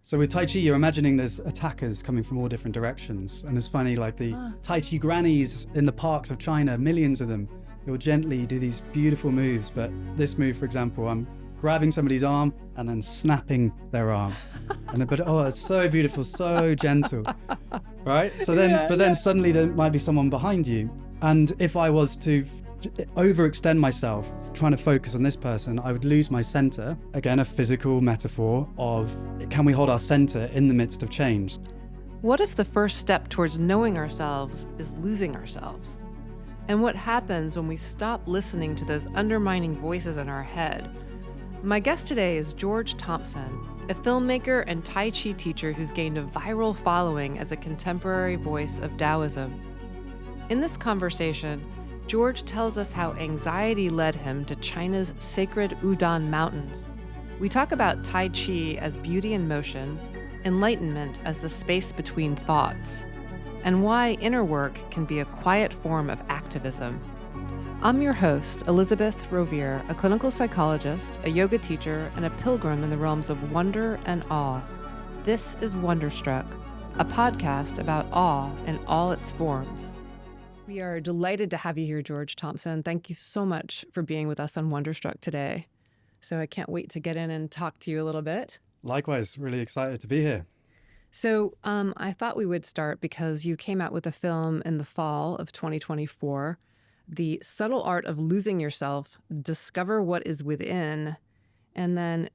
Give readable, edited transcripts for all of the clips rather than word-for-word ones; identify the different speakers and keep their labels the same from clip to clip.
Speaker 1: So with Tai Chi, you're imagining there's attackers coming from all different directions. And it's funny, like the Tai Chi grannies in the parks of China, millions of them, they will gently do these beautiful moves. But this move, for example, I'm grabbing somebody's arm and then snapping their arm. It's so beautiful, so gentle, right? So then, then suddenly there might be someone behind you. And if I was to overextend myself trying to focus on this person, I would lose my center. Again, a physical metaphor of, can we hold our center in the midst of change?
Speaker 2: What if the first step towards knowing ourselves is losing ourselves? And what happens when we stop listening to those undermining voices in our head? My guest today is George Thompson, a filmmaker and Tai Chi teacher who's gained a viral following as a contemporary voice of Daoism. In this conversation, George tells us how anxiety led him to China's sacred Wudang Mountains. We talk about Tai Chi as beauty in motion, enlightenment as the space between thoughts, and why inner work can be a quiet form of activism. I'm your host, Elizabeth Rovere, a clinical psychologist, a yoga teacher, and a pilgrim in the realms of wonder and awe. This is Wonderstruck, a podcast about awe in all its forms. We are delighted to have you here, George Thompson. Thank you so much for being with us on Wonderstruck today. So I can't wait to get in and talk to you a little bit.
Speaker 1: Likewise, really excited to be here.
Speaker 2: So I thought we would start because you came out with a film in the fall of 2024, The Subtle Art of Losing Yourself, Discover What Is Within, and then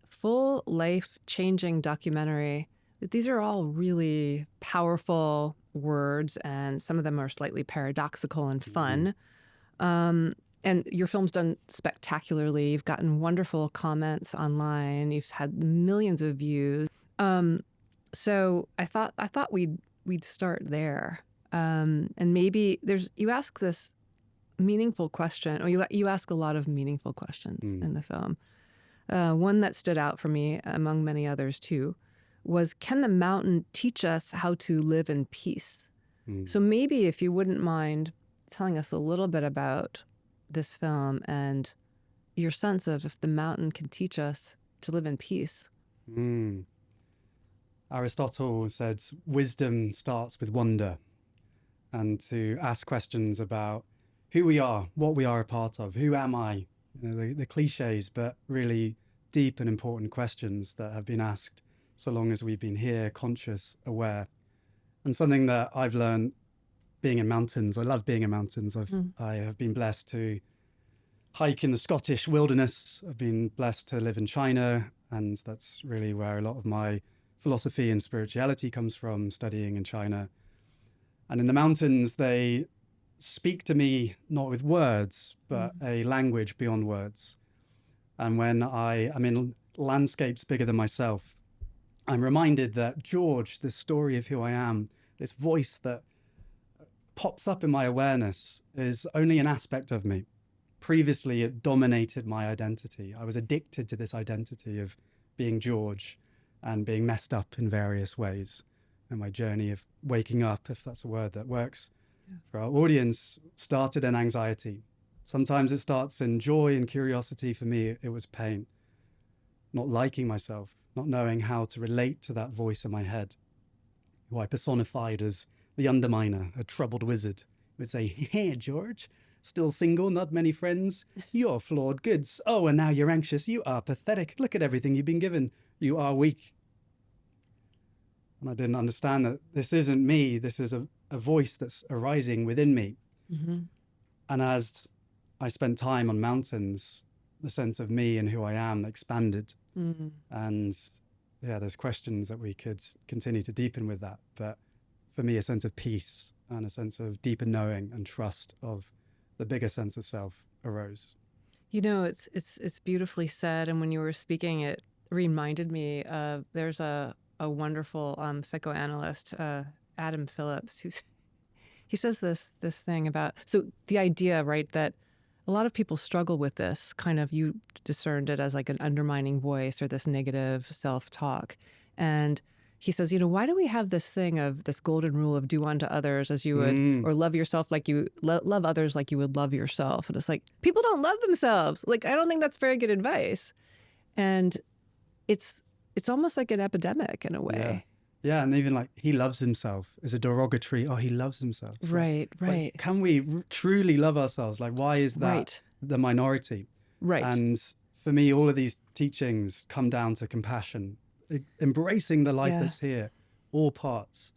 Speaker 2: full life-changing documentary. These are all really powerful words, and some of them are slightly paradoxical and fun. And your film's done spectacularly. You've gotten wonderful comments online. You've had millions of views. So I thought we'd start there. And maybe you ask this meaningful question, or you ask a lot of meaningful questions in the film. One that stood out for me, among many others too, was, can the mountain teach us how to live in peace? So maybe if you wouldn't mind telling us a little bit about this film and your sense of if the mountain can teach us to live in peace.
Speaker 1: Aristotle said wisdom starts with wonder, and to ask questions about who we are, what we are a part of, who am I? The cliches, but really deep and important questions that have been asked so long as we've been here, conscious, aware. And something that I've learned being in mountains, I love being in mountains. I have been blessed to hike in the Scottish wilderness. I've been blessed to live in China, and that's really where a lot of my philosophy and spirituality comes from, studying in China. And in the mountains, they speak to me not with words, but a language beyond words. And when I'm in landscapes bigger than myself, I'm reminded that George, this story of who I am, this voice that pops up in my awareness, is only an aspect of me. Previously, it dominated my identity. I was addicted to this identity of being George and being messed up in various ways. And my journey of waking up, if that's a word that works for our audience, started in anxiety. Sometimes it starts in joy and curiosity. For me, it was pain. Not liking myself, not knowing how to relate to that voice in my head, who I personified as the underminer, a troubled wizard. He would say, "Hey, George, still single, not many friends. You're flawed goods. Oh, and now you're anxious. You are pathetic. Look at everything you've been given. You are weak." And I didn't understand that this isn't me. This is a voice that's arising within me. And as I spent time on mountains, the sense of me and who I am expanded. And there's questions that we could continue to deepen with that. But for me, a sense of peace and a sense of deeper knowing and trust of the bigger sense of self arose.
Speaker 2: You know, it's beautifully said. And when you were speaking, it reminded me of, there's a wonderful psychoanalyst, Adam Phillips, he says this thing about, so the idea, right, that a lot of people struggle with this kind of, you discerned it as like an undermining voice or this negative self-talk. And he says, why do we have this thing of this golden rule of do unto others as you would, or love yourself like you, love others like you would love yourself. And it's like, people don't love themselves. Like, I don't think that's very good advice. And it's it's almost like an epidemic in a way.
Speaker 1: Yeah, and even like he loves himself is a derogatory. Oh, he loves himself. It's
Speaker 2: Right,
Speaker 1: like,
Speaker 2: right.
Speaker 1: can we truly love ourselves? Like, why is that the minority?
Speaker 2: Right.
Speaker 1: And for me, all of these teachings come down to compassion, embracing the life that's here, all parts.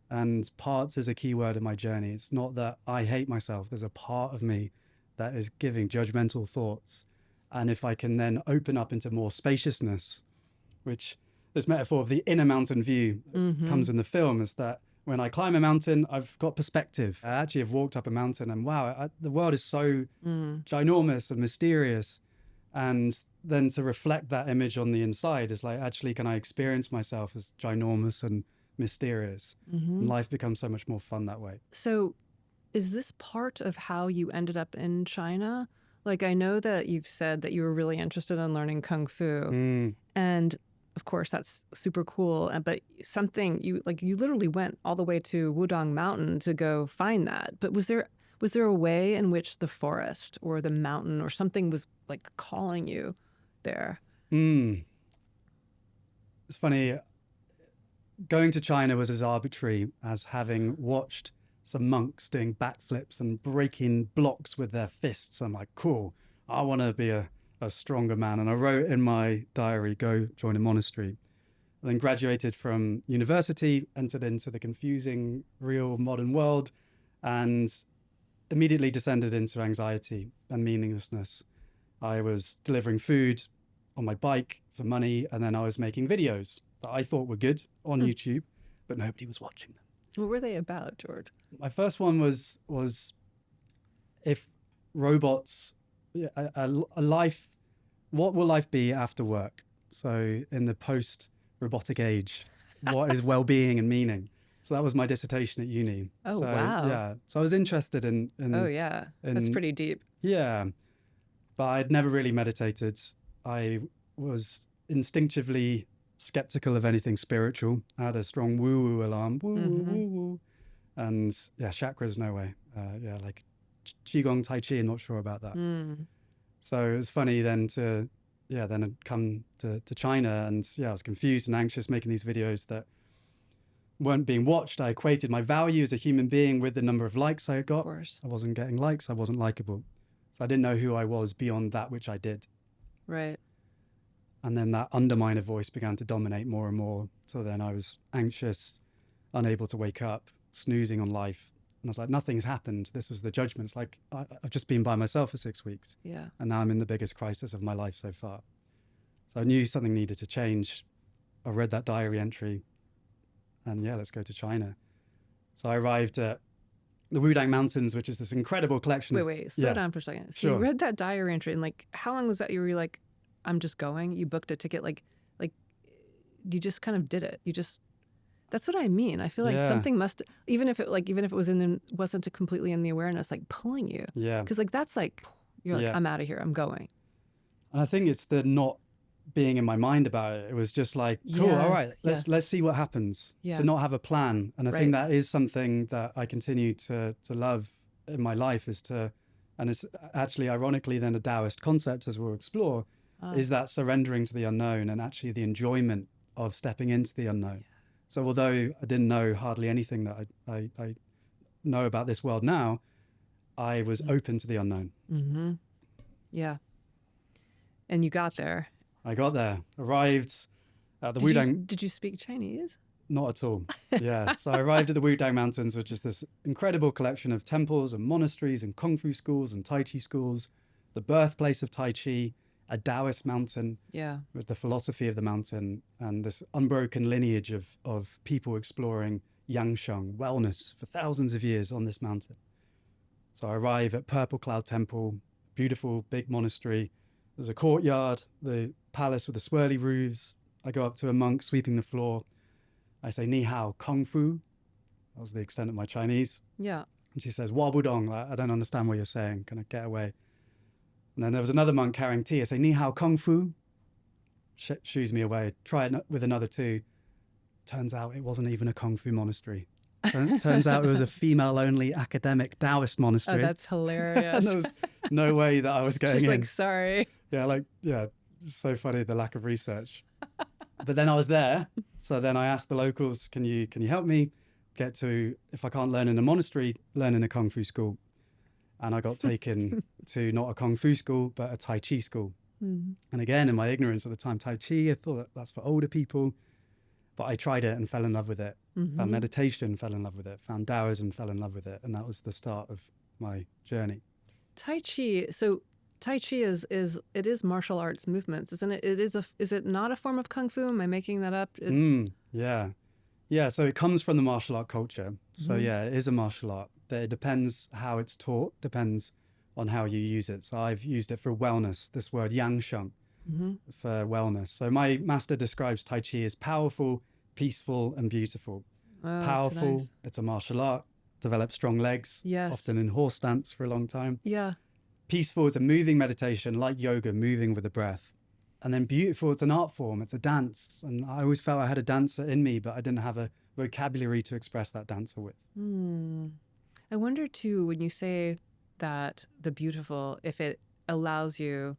Speaker 1: And parts is a key word in my journey. It's not that I hate myself. There's a part of me that is giving judgmental thoughts. And if I can then open up into more spaciousness, which this metaphor of the inner mountain view comes in the film, is that when I climb a mountain, I've got perspective. I actually have walked up a mountain and wow, the world is so ginormous and mysterious. And then to reflect that image on the inside is like, actually, can I experience myself as ginormous and mysterious? And life becomes so much more fun that way.
Speaker 2: So is this part of how you ended up in China? Like, I know that you've said that you were really interested in learning Kung Fu. And of course, that's super cool. But something you literally went all the way to Wudang Mountain to go find that. But was there a way in which the forest or the mountain or something was like calling you there?
Speaker 1: It's funny. Going to China was as arbitrary as having watched some monks doing backflips and breaking blocks with their fists. I'm like, cool, I want to be a stronger man. And I wrote in my diary, go join a monastery. And then graduated from university, entered into the confusing, real modern world, and immediately descended into anxiety and meaninglessness. I was delivering food on my bike for money, and then I was making videos that I thought were good on YouTube, but nobody was watching them.
Speaker 2: What were they about, George?
Speaker 1: My first one was if robots, a life, what will life be after work? So in the post-robotic age, what is well-being and meaning? So that was my dissertation at uni.
Speaker 2: Oh,
Speaker 1: so,
Speaker 2: wow.
Speaker 1: Yeah. So I was interested in
Speaker 2: oh, yeah. That's pretty deep.
Speaker 1: Yeah. But I'd never really meditated. I was instinctively skeptical of anything spiritual. I had a strong woo-woo alarm. Woo-woo-woo-woo. And yeah, chakras, no way. Like Qigong, Tai Chi, I'm not sure about that. So it was funny then then I'd come to China and I was confused and anxious making these videos that weren't being watched. I equated my value as a human being with the number of likes I had got.
Speaker 2: Of course.
Speaker 1: I wasn't getting likes. I wasn't likable. So I didn't know who I was beyond that which I did.
Speaker 2: Right.
Speaker 1: And then that underminer voice began to dominate more and more. So then I was anxious, unable to wake up, snoozing on life. And I was like, nothing's happened. This was the judgment. It's like, I've just been by myself for 6 weeks.
Speaker 2: Yeah.
Speaker 1: And now I'm in the biggest crisis of my life so far. So I knew something needed to change. I read that diary entry and let's go to China. So I arrived at the Wudang Mountains, which is this incredible collection.
Speaker 2: Wait, slow down for a second. So you read that diary entry and like, how long was that? You were like, I'm just going. You booked a ticket. Like you just kind of did it. That's what I mean. I feel like something must, even if it wasn't completely in the awareness, like pulling you.
Speaker 1: Yeah.
Speaker 2: Because like, that's like, you're like, I'm out of here. I'm going.
Speaker 1: And I think it's the not being in my mind about it. It was just like, cool. All right, let's see what happens.
Speaker 2: Yeah.
Speaker 1: To not have a plan. And I think that is something that I continue to love in my life and it's actually ironically then a Daoist concept as we'll explore, is that surrendering to the unknown and actually the enjoyment of stepping into the unknown. Yeah. So although I didn't know hardly anything that I know about this world now, I was open to the unknown.
Speaker 2: Mm-hmm. Yeah. And you got there.
Speaker 1: I got there, arrived at the Wudang.
Speaker 2: Did you speak Chinese?
Speaker 1: Not at all. Yeah. So I arrived at the Wudang Mountains, which is this incredible collection of temples and monasteries and Kung Fu schools and Tai Chi schools, the birthplace of Tai Chi, a Daoist mountain.
Speaker 2: Yeah.
Speaker 1: With the philosophy of the mountain and this unbroken lineage of people exploring Yangsheng, wellness for thousands of years on this mountain. So I arrive at Purple Cloud Temple, beautiful big monastery. There's a courtyard, the palace with the swirly roofs. I go up to a monk sweeping the floor. I say, Ni hao, Kung Fu. That was the extent of my Chinese.
Speaker 2: Yeah.
Speaker 1: And she says, Wa Budong, like, I don't understand what you're saying. Can I get away? And then there was another monk carrying tea. I say, Ni hao, Kung Fu. Shoos me away. Try it with another two. Turns out it wasn't even a Kung Fu monastery. Turns out it was a female-only academic Daoist monastery.
Speaker 2: Oh, that's hilarious.
Speaker 1: And there was no way that I was getting
Speaker 2: She's
Speaker 1: in.
Speaker 2: like, sorry.
Speaker 1: Yeah, it's so funny, the lack of research. But then I was there. So then I asked the locals, can you help me get to, if I can't learn in a monastery, learn in a Kung Fu school. And I got taken to not a Kung Fu school, but a Tai Chi school.
Speaker 2: Mm.
Speaker 1: And again, in my ignorance at the time, Tai Chi, I thought that's for older people. But I tried it and fell in love with it.
Speaker 2: Mm-hmm.
Speaker 1: Found meditation, fell in love with it. Found Daoism, fell in love with it. And that was the start of my journey.
Speaker 2: Tai Chi. So Tai Chi is martial arts movements, isn't it? Is it not a form of Kung Fu? Am I making that up?
Speaker 1: Yeah. So it comes from the martial art culture. So
Speaker 2: Mm-hmm.
Speaker 1: yeah, it is a martial art, but it depends how it's taught, depends on how you use it. So I've used it for wellness, this word yang sheng
Speaker 2: Mm-hmm.
Speaker 1: for wellness. So my master describes Tai Chi as powerful, peaceful, and beautiful.
Speaker 2: Oh,
Speaker 1: Powerful,
Speaker 2: nice.
Speaker 1: it's a martial art, develop strong legs,
Speaker 2: Yes.
Speaker 1: often in horse stance for a long time.
Speaker 2: Yeah.
Speaker 1: Peaceful, it's a moving meditation like yoga, moving with the breath. And then beautiful, it's an art form, it's a dance. And I always felt I had a dancer in me, but I didn't have a vocabulary to express that dancer with.
Speaker 2: I wonder too, when you say that the beautiful, if it allows you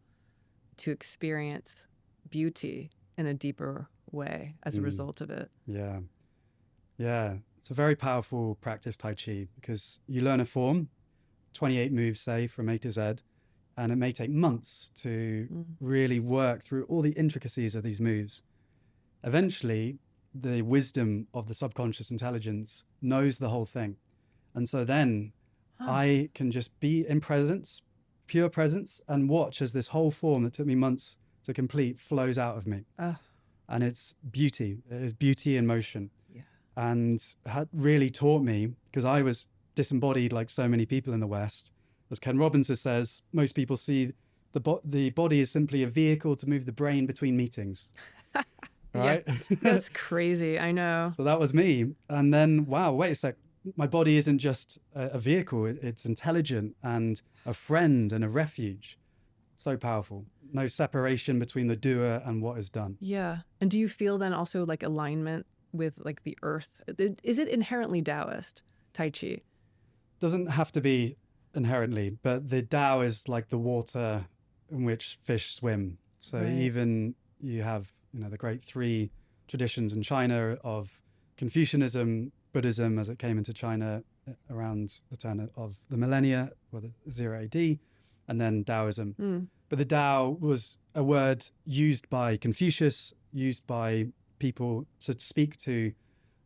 Speaker 2: to experience beauty in a deeper way as a result of it.
Speaker 1: Yeah. It's a very powerful practice, Tai Chi, because you learn a form, 28 moves, say, from A to Z, and it may take months to really work through all the intricacies of these moves. Eventually, the wisdom of the subconscious intelligence knows the whole thing. And so then I can just be in presence, pure presence, and watch as this whole form that took me months to complete flows out of me. And it's beauty. It is beauty in motion.
Speaker 2: Yeah.
Speaker 1: And had really taught me, because I was disembodied like so many people in the West. As Ken Robinson says, most people see the body is simply a vehicle to move the brain between meetings. Right?
Speaker 2: Yeah, that's crazy. I know.
Speaker 1: So that was me. And then, wow, wait a sec. My body isn't just a vehicle. It's intelligent and a friend and a refuge. So powerful. No separation between the doer and what is done.
Speaker 2: Yeah. And do you feel then also like alignment with like the earth? Is it inherently Taoist, Tai Chi?
Speaker 1: Doesn't have to be inherently, but the Tao is like the water in which fish swim. So even you have, the great three traditions in China of Confucianism, Buddhism as it came into China around the turn of the millennia, or the 0 AD, and then Taoism. But the Tao was a word used by Confucius, used by people to speak to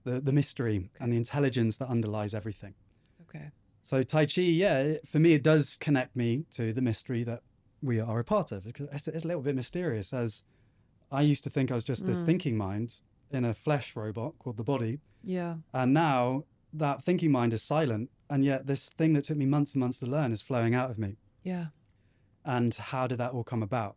Speaker 1: the mystery and the intelligence that underlies everything.
Speaker 2: Okay.
Speaker 1: So Tai Chi, for me, it does connect me to the mystery that we are a part of. It's a little bit mysterious, as I used to think I was just this thinking mind in a flesh robot called the body.
Speaker 2: Yeah.
Speaker 1: And now that thinking mind is silent, and yet this thing that took me months and months to learn is flowing out of me.
Speaker 2: Yeah.
Speaker 1: And how did that all come about?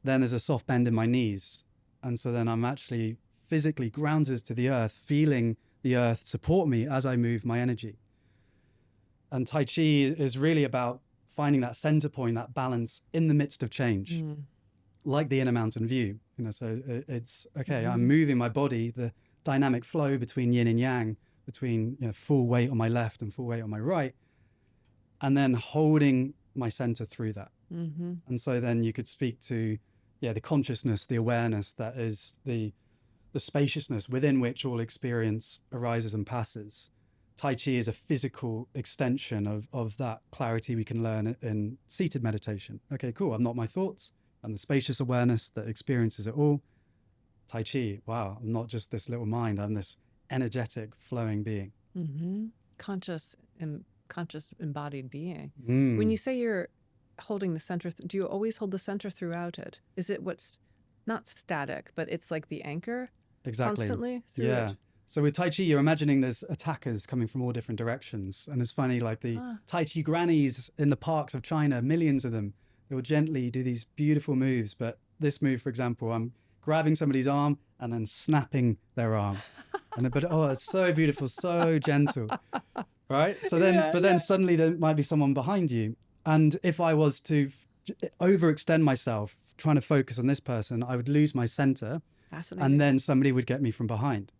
Speaker 1: Then there's a soft bend in my knees. And so then I'm actually physically grounded to the earth, feeling the earth support me as I move my energy. And Tai Chi is really about finding that center point, that balance in the midst of change, like the inner mountain view. So it's, okay, I'm moving my body, the dynamic flow between yin and yang, between full weight on my left and full weight on my right, and then holding my center through that. And so then you could speak to, the consciousness, the awareness that is the spaciousness within which all experience arises and passes. Tai Chi is a physical extension of that clarity we can learn in seated meditation. Okay, cool. I'm not my thoughts. I'm the spacious awareness that experiences it all. Tai Chi, wow, I'm not just this little mind. I'm this energetic, flowing being.
Speaker 2: Conscious embodied being. When you say you're holding the center, do you always hold the center throughout it? Is it what's not static, but it's like the anchor?
Speaker 1: Exactly.
Speaker 2: Constantly through it?
Speaker 1: So with Tai Chi, you're imagining there's attackers coming from all different directions. And it's funny, like the Tai Chi grannies in the parks of China, millions of them, they will gently do these beautiful moves. But this move, for example, I'm grabbing somebody's arm and then snapping their arm. It's so beautiful, so gentle, right? So then, suddenly there might be someone behind you. And if I was to overextend myself, trying to focus on this person, I would lose my center.
Speaker 2: Fascinating.
Speaker 1: And then somebody would get me from behind.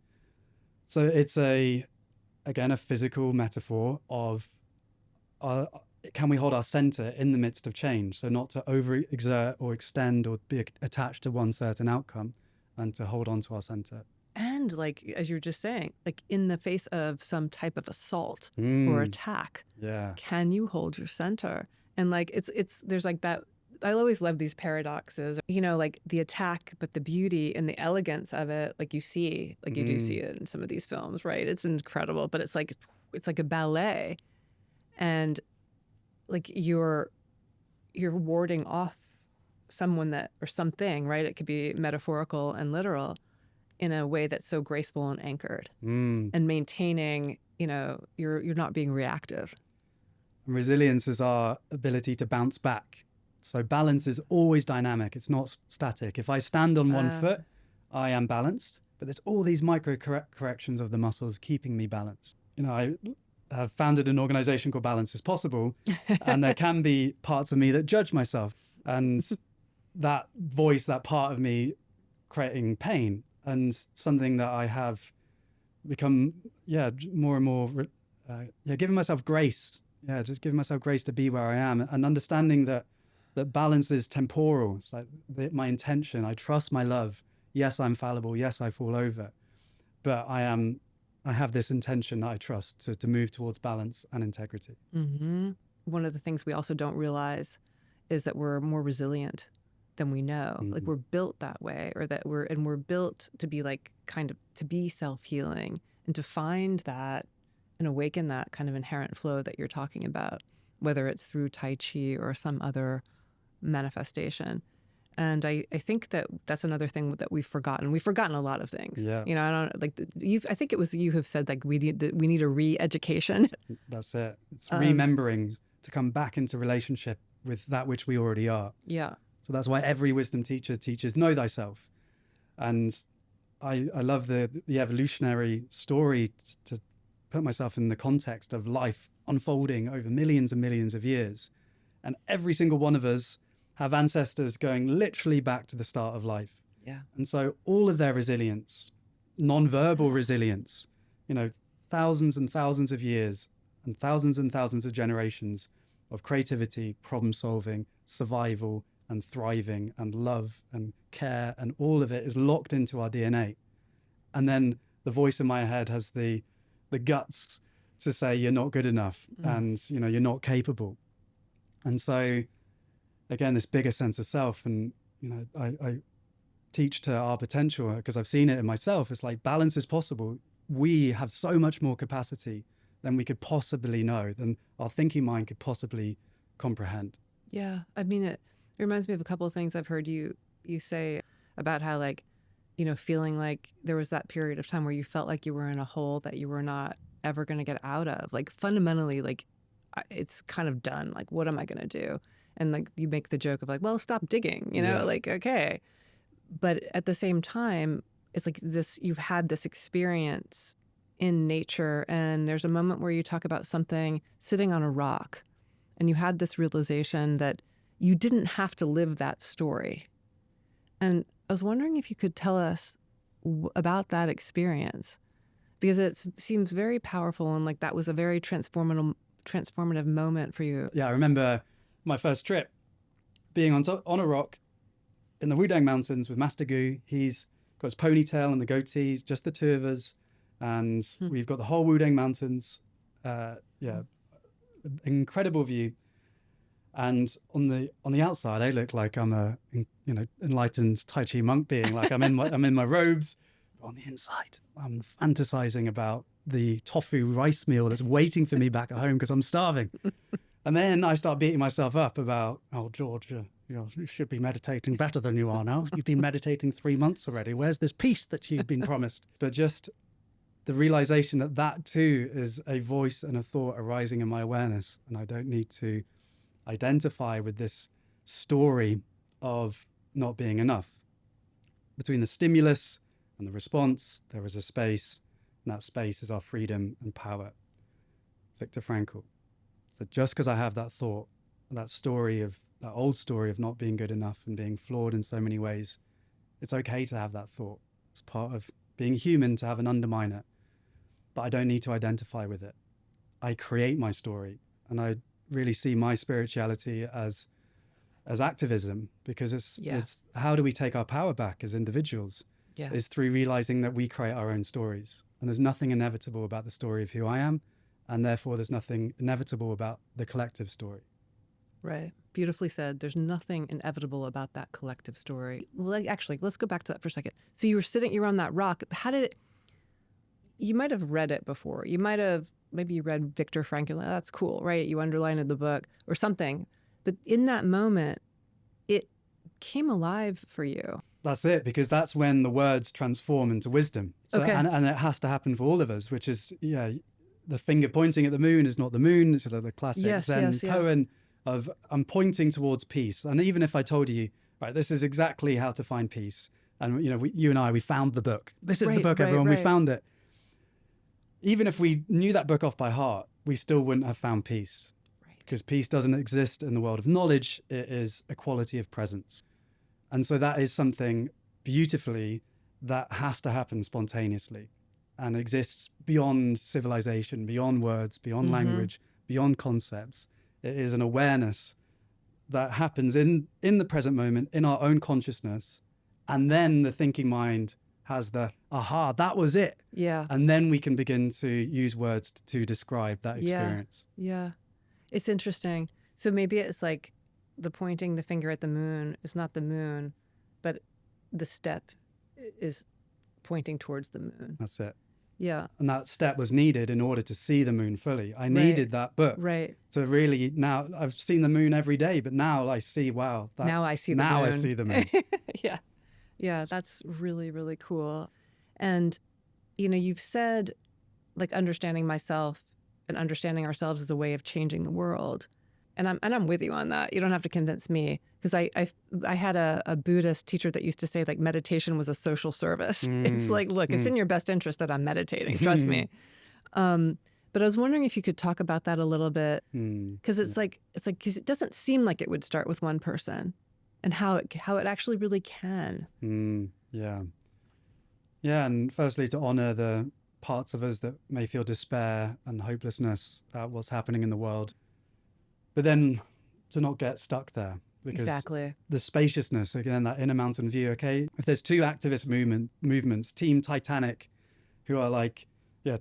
Speaker 1: So it's again, a physical metaphor of can we hold our center in the midst of change? So not to overexert or extend or be attached to one certain outcome, and to hold on to our center.
Speaker 2: And like, as you were just saying, like in the face of some type of assault or
Speaker 1: Mm,
Speaker 2: attack,
Speaker 1: yeah.
Speaker 2: can you hold your center? And like, there's like that. I always love these paradoxes, like the attack, but the beauty and the elegance of it, like you do see
Speaker 1: Mm,
Speaker 2: it in some of these films, right? It's incredible, but it's like a ballet, and like you're warding off someone or something, right? It could be metaphorical and literal in a way that's so graceful and anchored,
Speaker 1: mm.
Speaker 2: and maintaining, you're not being reactive.
Speaker 1: And resilience is our ability to bounce back. So balance is always dynamic. It's not static. If I stand on one foot, I am balanced, but there's all these micro corrections of the muscles keeping me balanced. I have founded an organization called Balance is Possible, and there can be parts of me that judge myself, and that voice, that part of me creating pain, and something that I have become, more and more, giving myself grace. Yeah, just giving myself grace to be where I am, and understanding that balance is temporal. It's like my intention. I trust my love. Yes, I'm fallible. Yes, I fall over, but I have this intention that I trust to move towards balance and integrity.
Speaker 2: Mm-hmm. One of the things we also don't realize is that we're more resilient than we know.
Speaker 1: Mm-hmm.
Speaker 2: Like we're built that way, or that we're built to be like to be self-healing and to find that and awaken that kind of inherent flow that you're talking about, whether it's through Tai Chi or some other manifestation. And I think that's another thing that we've forgotten. We've forgotten a lot of things.
Speaker 1: Yeah.
Speaker 2: I don't like I think it was you have said like we need a re-education.
Speaker 1: That's it. It's remembering to come back into relationship with that which we already are.
Speaker 2: Yeah.
Speaker 1: So that's why every wisdom teacher teaches know thyself. And I love the evolutionary story to put myself in the context of life unfolding over millions and millions of years. And every single one of us have ancestors going literally back to the start of life.
Speaker 2: Yeah.
Speaker 1: And so all of their resilience, non-verbal resilience, thousands and thousands of years and thousands of generations of creativity, problem solving, survival and thriving and love and care, and all of it is locked into our DNA. And then the voice in my head has the guts to say you're not good enough, and you're not capable. And so again, this bigger sense of self, and I teach to our potential because I've seen it in myself. It's like balance is possible. We have so much more capacity than we could possibly know, than our thinking mind could possibly comprehend.
Speaker 2: Yeah. I mean, it reminds me of a couple of things I've heard you say about how, like, feeling like there was that period of time where you felt like you were in a hole that you were not ever going to get out of. Like fundamentally, like it's kind of done. Like, what am I going to do? And like you make the joke of like, well, stop digging, like, okay. But at the same time, it's like this, you've had this experience in nature, and there's a moment where you talk about something sitting on a rock, and you had this realization that you didn't have to live that story. And I was wondering if you could tell us about that experience, because it seems very powerful, and like that was a very transformative moment for you.
Speaker 1: Yeah, I remember my first trip being on a rock in the Wudang Mountains with Master Gu. He's got his ponytail and the goatee, just the two of us. And we've got the whole Wudang Mountains. Incredible view. And on the outside, I look like I'm a enlightened Tai Chi monk being, like I'm in my robes. But on the inside, I'm fantasizing about the tofu rice meal that's waiting for me back at home because I'm starving. And then I start beating myself up about, oh, George, you should be meditating better than you are now. You've been meditating 3 months already. Where's this peace that you've been promised? But just the realization that too is a voice and a thought arising in my awareness. And I don't need to identify with this story of not being enough. Between the stimulus and the response, there is a space, and that space is our freedom and power. Viktor Frankl. So just because I have that thought, that old story of not being good enough and being flawed in so many ways, it's okay to have that thought. It's part of being human to have an underminer, but I don't need to identify with it. I create my story, and I really see my spirituality as activism, because it's how do we take our power back as individuals?
Speaker 2: Yeah.
Speaker 1: is through realizing that we create our own stories. And there's nothing inevitable about the story of who I am. And therefore, there's nothing inevitable about the collective story.
Speaker 2: Right. Beautifully said. There's nothing inevitable about that collective story. Well, actually, let's go back to that for a second. So you were on that rock. How did it, you might have read it before. Maybe you read Viktor Frankl. That's cool, right? You underlined the book or something. But in that moment, it came alive for you.
Speaker 1: That's it, because that's when the words transform into wisdom. So,
Speaker 2: Okay.
Speaker 1: and it has to happen for all of us, which is, the finger pointing at the moon is not the moon. It's the classic Zen koan of I'm pointing towards peace. And even if I told you, right, this is exactly how to find peace. And, you and I, we found the book. This is the book, everyone. We found it. Even if we knew that book off by heart, we still wouldn't have found peace. Right. Because peace doesn't exist in the world of knowledge. It is a quality of presence. And so that is something beautifully that has to happen spontaneously and exists beyond civilization, beyond words, beyond language, beyond concepts. It is an awareness that happens in the present moment, in our own consciousness. And then the thinking mind has the, aha, that was it.
Speaker 2: Yeah.
Speaker 1: And then we can begin to use words to describe that experience.
Speaker 2: Yeah. It's interesting. So maybe it's like the pointing the finger at the moon is not the moon, but the step is pointing towards the moon.
Speaker 1: That's it.
Speaker 2: Yeah.
Speaker 1: And that step was needed in order to see the moon fully. I needed that book.
Speaker 2: Right.
Speaker 1: To really, now I've seen the moon every day, but now I see, wow.
Speaker 2: Now I see the moon.
Speaker 1: Now I see the moon.
Speaker 2: Yeah. Yeah. That's really, really cool. And, you've said like understanding myself and understanding ourselves is a way of changing the world. And I'm with you on that. You don't have to convince me, because I had a Buddhist teacher that used to say like meditation was a social service. It's like, look, it's in your best interest that I'm meditating. Trust me. But I was wondering if you could talk about that a little bit, because it's like because it doesn't seem like it would start with one person, and how it actually really can.
Speaker 1: Yeah. And firstly, to honor the parts of us that may feel despair and hopelessness at what's happening in the world. But then to not get stuck there, because the spaciousness, again, that inner mountain view, okay? If there's two activist movements, Team Titanic, who are like,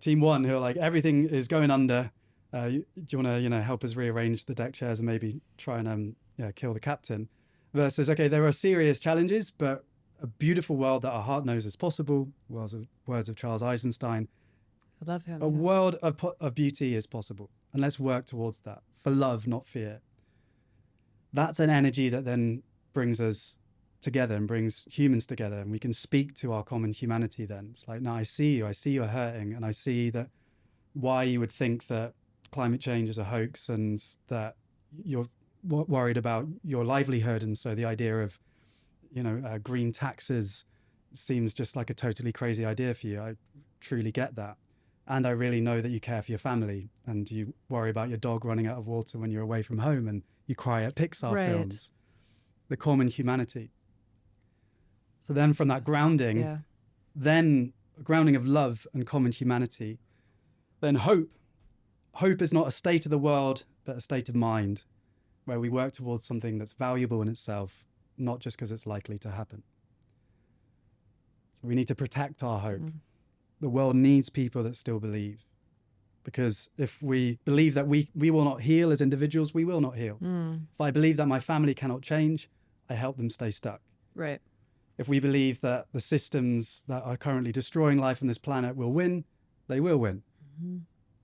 Speaker 1: Team One, who are like, everything is going under. Do you want to, help us rearrange the deck chairs and maybe try and kill the captain? Versus, okay, there are serious challenges, but a beautiful world that our heart knows is possible. Words of Charles Eisenstein.
Speaker 2: I love him.
Speaker 1: A world of beauty is possible. And let's work towards that, for love, not fear. That's an energy that then brings us together and brings humans together. And we can speak to our common humanity then. It's like, no, I see you're hurting. And I see that why you would think that climate change is a hoax and that you're worried about your livelihood. And so the idea of, green taxes seems just like a totally crazy idea for you. I truly get that. And I really know that you care for your family and you worry about your dog running out of water when you're away from home and you cry at Pixar films. The common humanity. So then from that grounding, then a grounding of love and common humanity, then hope. Hope is not a state of the world, but a state of mind where we work towards something that's valuable in itself, not just because it's likely to happen. So we need to protect our hope. The world needs people that still believe, because if we believe that we will not heal as individuals, we will not heal. If I believe that my family cannot change, I help them stay stuck.
Speaker 2: Right.
Speaker 1: If we believe that the systems that are currently destroying life on this planet will win, they will win.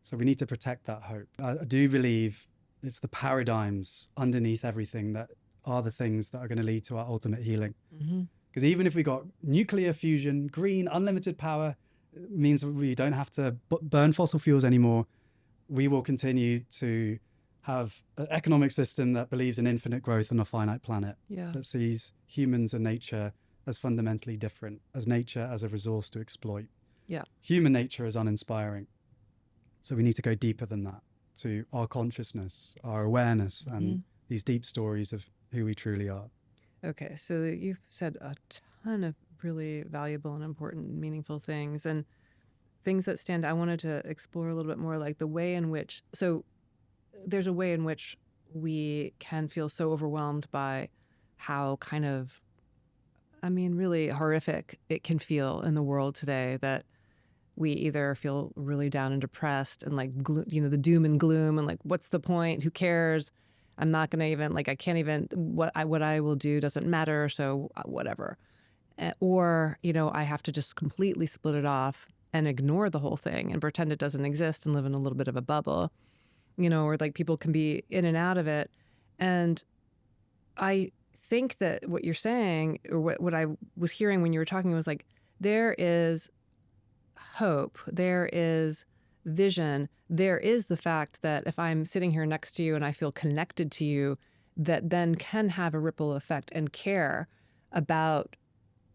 Speaker 1: So we need to protect that hope. I do believe it's the paradigms underneath everything that are the things that are going to lead to our ultimate healing. Because even if we got nuclear fusion, green, unlimited power, it means that we don't have to burn fossil fuels anymore. We will continue to have an economic system that believes in infinite growth on a finite planet, that sees humans and nature as fundamentally different, as nature as a resource to exploit. Human nature is uninspiring. So we need to go deeper than that, to our consciousness, our awareness, and these deep stories of who we truly are.
Speaker 2: Okay, so you've said a ton of really valuable and important, meaningful things, and things that stand out. I wanted to explore a little bit more, like the way in which, so there's a way in which we can feel so overwhelmed by how kind of I mean, really horrific it can feel in the world today, that we either feel really down and depressed and like, the doom and gloom and like, what's the point? Who cares? I'm not going to even, like, I can't even, what I will do doesn't matter. So whatever. Or, I have to just completely split it off and ignore the whole thing and pretend it doesn't exist and live in a little bit of a bubble, or like people can be in and out of it. And I think that what you're saying, or what I was hearing when you were talking, was like, there is hope, there is vision, there is the fact that if I'm sitting here next to you and I feel connected to you, that then can have a ripple effect and care about,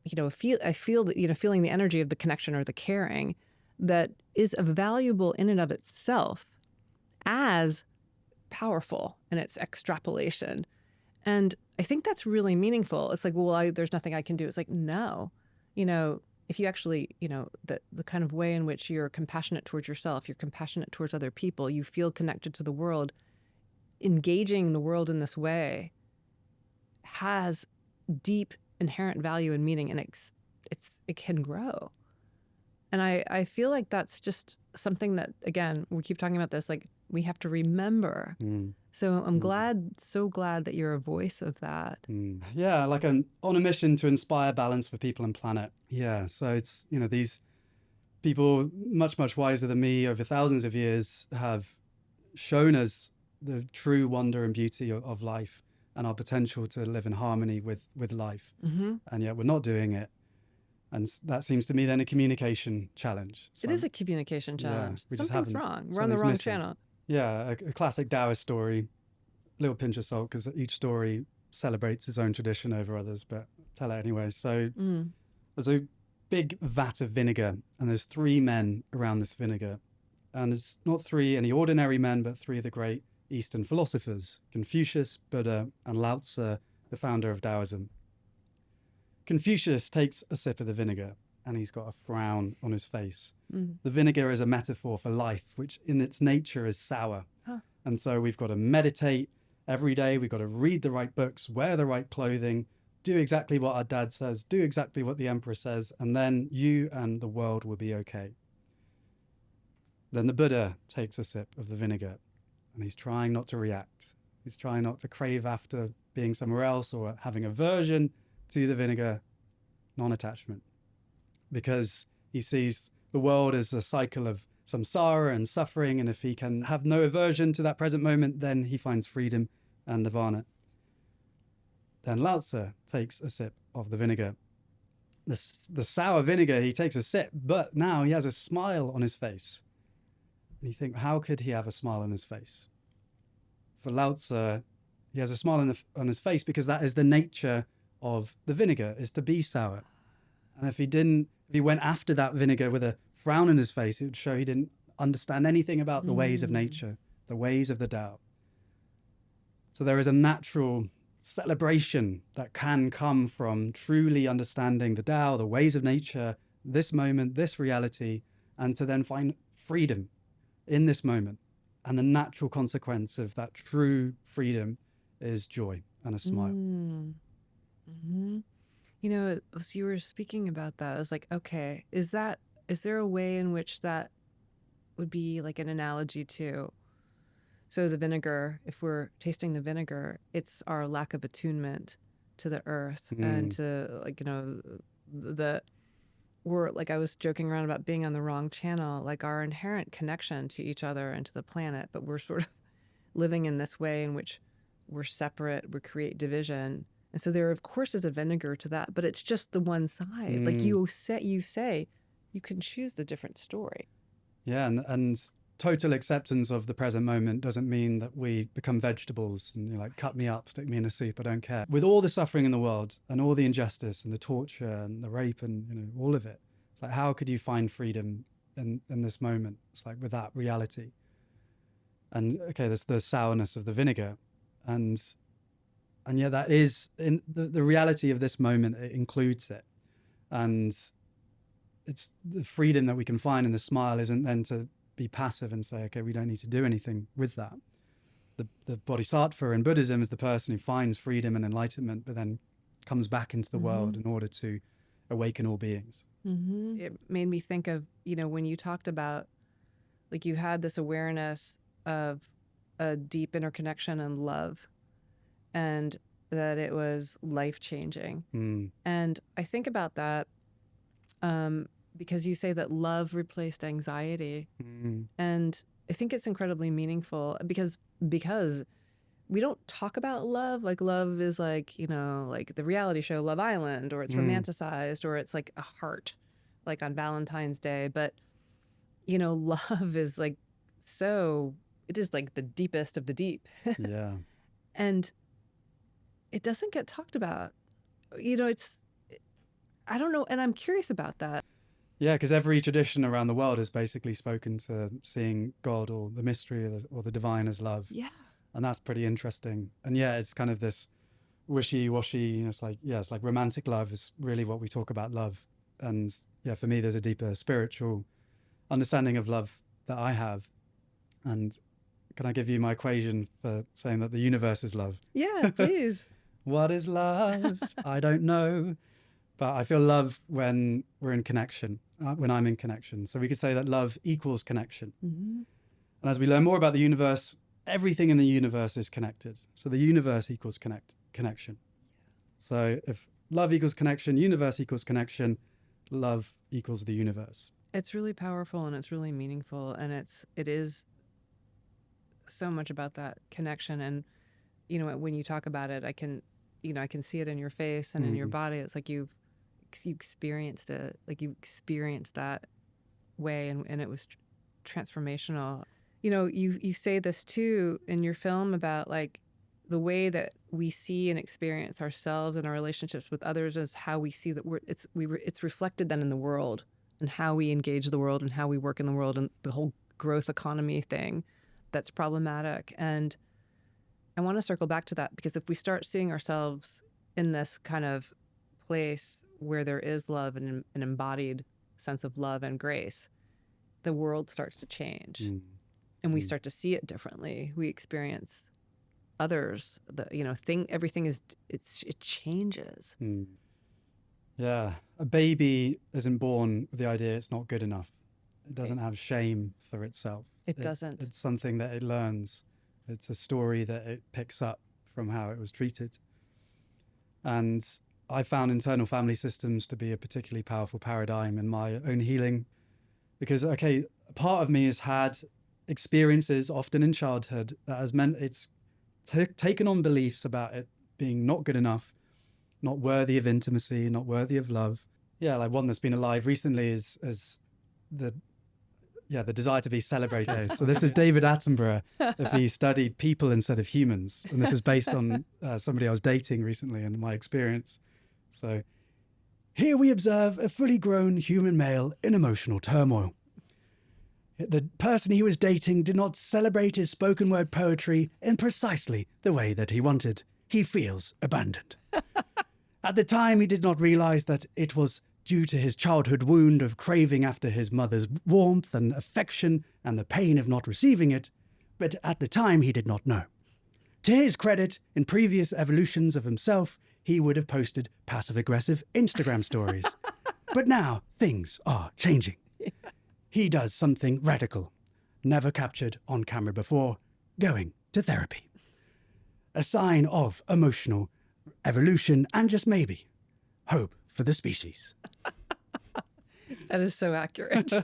Speaker 2: I feel that, feeling the energy of the connection or the caring that is valuable in and of itself as powerful in its extrapolation. And I think that's really meaningful. It's like, well, there's nothing I can do. It's like, no, if you actually, the kind of way in which you're compassionate towards yourself, you're compassionate towards other people, you feel connected to the world, engaging the world in this way has deep inherent value and meaning, and it can grow. And I feel like that's just something that, again, we keep talking about this, like, we have to remember. So I'm so glad that you're a voice of that.
Speaker 1: Yeah, like on a mission to inspire balance for people and planet. Yeah, so it's, these people much, much wiser than me over thousands of years have shown us the true wonder and beauty of life and our potential to live in harmony with life. And yet we're not doing it. And that seems to me then a communication challenge. So
Speaker 2: it is a communication challenge.
Speaker 1: Yeah,
Speaker 2: something's wrong. We're on the wrong channel.
Speaker 1: Yeah, a classic Daoist story, little pinch of salt, because each story celebrates its own tradition over others, but tell it anyway. So there's a big vat of vinegar, and there's 3 men around this vinegar. And it's not 3 any ordinary men, but 3 of the great Eastern philosophers, Confucius, Buddha, and Lao Tzu, the founder of Taoism. Confucius takes a sip of the vinegar, and he's got a frown on his face. The vinegar is a metaphor for life, which in its nature is sour. And so we've got to meditate every day. We've got to read the right books, wear the right clothing, do exactly what our dad says, do exactly what the emperor says, and then you and the world will be okay. Then the Buddha takes a sip of the vinegar, and he's trying not to react. He's trying not to crave after being somewhere else or having aversion to the vinegar, non-attachment, because he sees the world as a cycle of samsara and suffering, and if he can have no aversion to that present moment, then he finds freedom and nirvana. Then Lao Tzu takes a sip of the vinegar. The sour vinegar, he takes a sip, but now he has a smile on his face. And you think, how could he have a smile on his face? For Lao Tzu, he has a smile on his face because that is the nature of the vinegar, is to be sour. And if he went after that vinegar with a frown on his face, it would show he didn't understand anything about the ways of nature, the ways of the Tao. So there is a natural celebration that can come from truly understanding the Tao, the ways of nature, this moment, this reality, and to then find freedom in this moment. And the natural consequence of that true freedom is joy and a smile.
Speaker 2: As you were speaking about that, I was like, okay, is there a way in which that would be like an analogy to, so the vinegar, if we're tasting the vinegar, it's our lack of attunement to the earth and to, like, we're, like, I was joking around about being on the wrong channel, like our inherent connection to each other and to the planet, but we're sort of living in this way in which we're separate, we create division. And so there, of course, is a vinegar to that, but it's just the one side. Like you say, you can choose the different story.
Speaker 1: Yeah, and total acceptance of the present moment doesn't mean that we become vegetables and like, cut me up, stick me in a soup, I don't care. With all the suffering in the world and all the injustice and the torture and the rape and all of it, it's like, how could you find freedom in this moment? It's like with that reality. And okay, there's the sourness of the vinegar, and yeah, that is in the reality of this moment. It includes it, and it's the freedom that we can find in the smile isn't then to be passive and say, okay, we don't need to do anything with that. The bodhisattva in Buddhism is the person who finds freedom and enlightenment, but then comes back into the world in order to awaken all beings.
Speaker 2: It made me think of, when you talked about, like, you had this awareness of a deep interconnection and love, and that it was life-changing. And I think about that because you say that love replaced anxiety. And I think it's incredibly meaningful because we don't talk about love. Like, love is like, like the reality show Love Island, or it's romanticized, or it's like a heart, like on Valentine's Day. But, love is like, it is like the deepest of the deep.
Speaker 1: Yeah.
Speaker 2: And it doesn't get talked about. I don't know. And I'm curious about that.
Speaker 1: Yeah, because every tradition around the world has basically spoken to seeing God or the mystery or the divine as love.
Speaker 2: Yeah.
Speaker 1: And that's pretty interesting. And yeah, it's kind of this wishy-washy, it's like romantic love is really what we talk about love. And yeah, for me, there's a deeper spiritual understanding of love that I have. And can I give you my equation for saying that the universe is love?
Speaker 2: Yeah, please.
Speaker 1: What is love? I don't know. But I feel love when we're in connection, when I'm in connection. So we could say that love equals connection. And as we learn more about the universe, everything in the universe is connected. So the universe equals connection. So if love equals connection, universe equals connection, love equals the universe.
Speaker 2: It's really powerful and it's really meaningful. And it is so much about that connection. And, when you talk about it, I can see it in your face and in your body. It's like you experienced it, like you experienced that way, and it was transformational. You say this too in your film about like the way that we see and experience ourselves and our relationships with others is how we see that it's reflected then in the world, and how we engage the world and how we work in the world, and the whole growth economy thing that's problematic. And I want to circle back to that, because if we start seeing ourselves in this kind of place where there is love and an embodied sense of love and grace, the world starts to change. And we start to see it differently. We experience others, everything it changes.
Speaker 1: Yeah. A baby isn't born with the idea it's not good enough. It doesn't have shame for itself.
Speaker 2: It doesn't.
Speaker 1: It's something that it learns. It's a story that it picks up from how it was treated. And I found internal family systems to be a particularly powerful paradigm in my own healing, because, okay, part of me has had experiences, often in childhood, that has meant it's taken on beliefs about it being not good enough, not worthy of intimacy, not worthy of love. Yeah, like one that's been alive recently is the desire to be celebrated. So this is David Attenborough, if he studied people instead of humans. And this is based on somebody I was dating recently and my experience. So here we observe a fully grown human male in emotional turmoil. The person he was dating did not celebrate his spoken word poetry in precisely the way that he wanted. He feels abandoned. At the time, he did not realize that it was due to his childhood wound of craving after his mother's warmth and affection and the pain of not receiving it, but at the time he did not know. To his credit, in previous evolutions of himself, he would have posted passive-aggressive Instagram stories. But now things are changing. He does something radical, never captured on camera before, going to therapy. A sign of emotional evolution and just maybe hope for the species.
Speaker 2: That is so accurate.
Speaker 1: So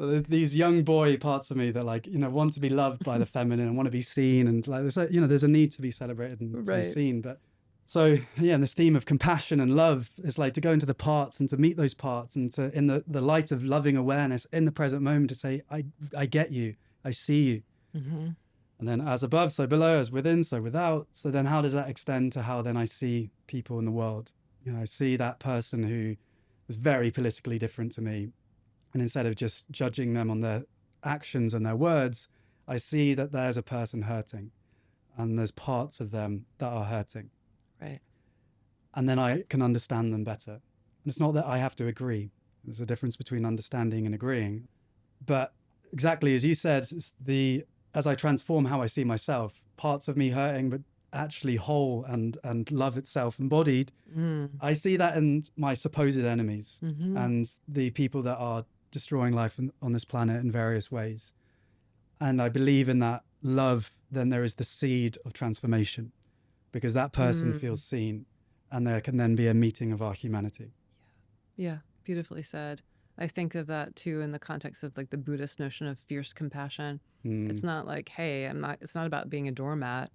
Speaker 1: there's these young boy parts of me that want to be loved by the feminine and want to be seen, and there's a need to be celebrated and to be seen. But so and this theme of compassion and love is like to go into the parts and to meet those parts, and to, in the light of loving awareness in the present moment, to say, I get you, I see you. And then as above, so below, as within, so without. So then how does that extend to how then I see people in the world? I see that person who was very politically different to me. And instead of just judging them on their actions and their words, I see that there's a person hurting and there's parts of them that are hurting.
Speaker 2: Right.
Speaker 1: And then I can understand them better. And it's not that I have to agree. There's a difference between understanding and agreeing. But exactly as you said, as I transform how I see myself, parts of me hurting, but actually whole and love itself embodied,
Speaker 2: Mm.
Speaker 1: I see that in my supposed enemies
Speaker 2: Mm-hmm.
Speaker 1: and the people that are destroying life on this planet in various ways. And I believe in that love, then there is the seed of transformation, because that person feels seen, and there can then be a meeting of our humanity.
Speaker 2: Yeah, beautifully said. I think of that too in the context of like the Buddhist notion of fierce compassion. It's not like, hey, it's not about being a doormat.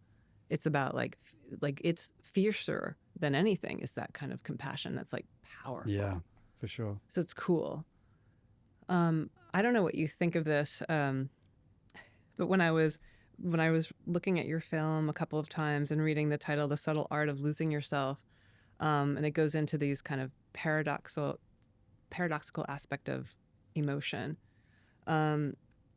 Speaker 2: It's about like it's fiercer than anything, is that kind of compassion that's like powerful.
Speaker 1: Yeah, for sure.
Speaker 2: So it's cool. I don't know what you think of this, but when I was looking at your film a couple of times and reading the title, The Subtle Art of Losing Yourself, and it goes into these kind of paradoxical aspect of emotion,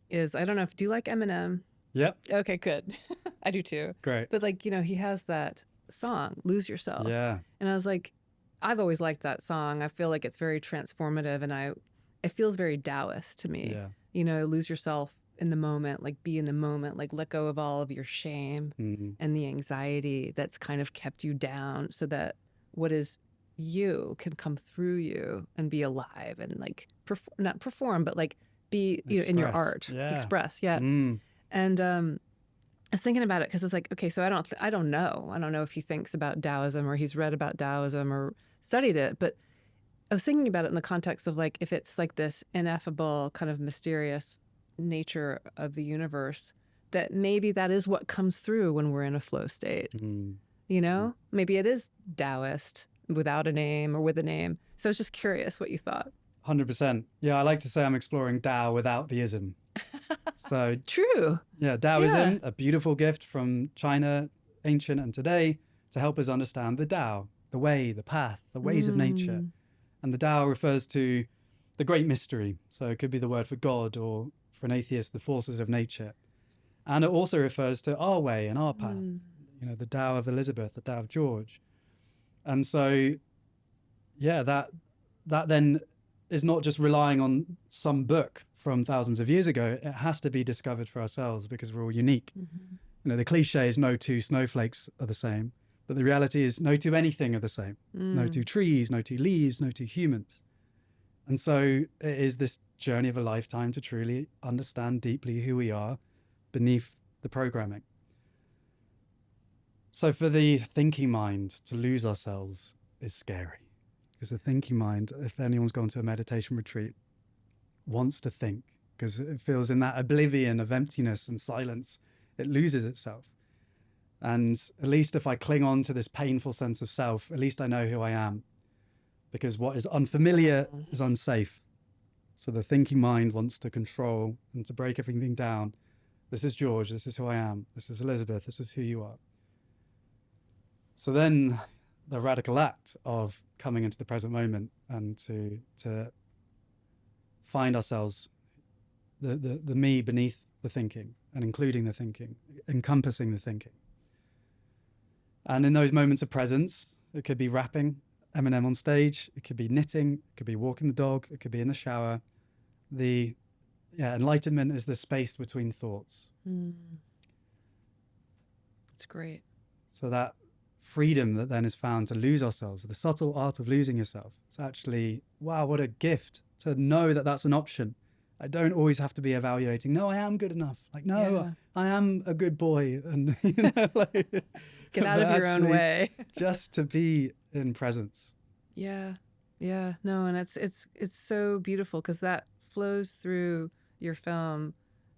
Speaker 2: is, I don't know, do you like Eminem?
Speaker 1: Yep.
Speaker 2: Okay, good. I do too.
Speaker 1: Great.
Speaker 2: But like, he has that song, Lose Yourself.
Speaker 1: Yeah.
Speaker 2: And I was like, I've always liked that song. I feel like it's very transformative, and it feels very Taoist to me.
Speaker 1: Yeah.
Speaker 2: Lose yourself in the moment, like be in the moment, like let go of all of your shame and the anxiety that's kind of kept you down, so that what is you can come through you and be alive and like not perform, but like be in your art, express. Yeah. And I was thinking about it because it's like, okay, so I don't know if he thinks about Taoism or he's read about Taoism or studied it, but I was thinking about it in the context of like, if it's like this ineffable kind of mysterious nature of the universe, that maybe that is what comes through when we're in a flow state. Maybe it is Taoist without a name or with a name. So I was just curious what you thought.
Speaker 1: 100%. Yeah, I like to say I'm exploring Tao without the ism. So
Speaker 2: true.
Speaker 1: Yeah, Taoism, a beautiful gift from China, ancient and today, to help us understand the Tao, the way, the path, the ways of nature. And the Tao refers to the great mystery. So it could be the word for God, or for an atheist, the forces of nature. And it also refers to our way and our path, the Tao of Elizabeth, the Tao of George. And so, yeah, that then is not just relying on some book from thousands of years ago. It has to be discovered for ourselves, because we're all unique. The cliche is no two snowflakes are the same, but the reality is no two anything are the same. No two trees, no two leaves, no two humans. And so it is this journey of a lifetime to truly understand deeply who we are beneath the programming. So for the thinking mind to lose ourselves is scary, because the thinking mind, if anyone's gone to a meditation retreat, wants to think, because it feels in that oblivion of emptiness and silence, it loses itself. And at least if I cling on to this painful sense of self, at least I know who I am, because what is unfamiliar is unsafe. So the thinking mind wants to control and to break everything down. This is George, this is who I am, this is Elizabeth, this is who you are. So then the radical act of coming into the present moment and to find ourselves, the me beneath the thinking, and including the thinking, encompassing the thinking. And in those moments of presence, it could be rapping Eminem on stage, it could be knitting, it could be walking the dog, it could be in the shower. Enlightenment is the space between thoughts.
Speaker 2: It's great.
Speaker 1: So that freedom that then is found to lose ourselves, the subtle art of losing yourself, it's actually, wow, what a gift to know that that's an option. I don't always have to be evaluating, no, I am good enough. Like, no, I am a good boy. And,
Speaker 2: get out of your own way.
Speaker 1: Just to be in presence.
Speaker 2: Yeah. No, and it's so beautiful, because that flows through your film,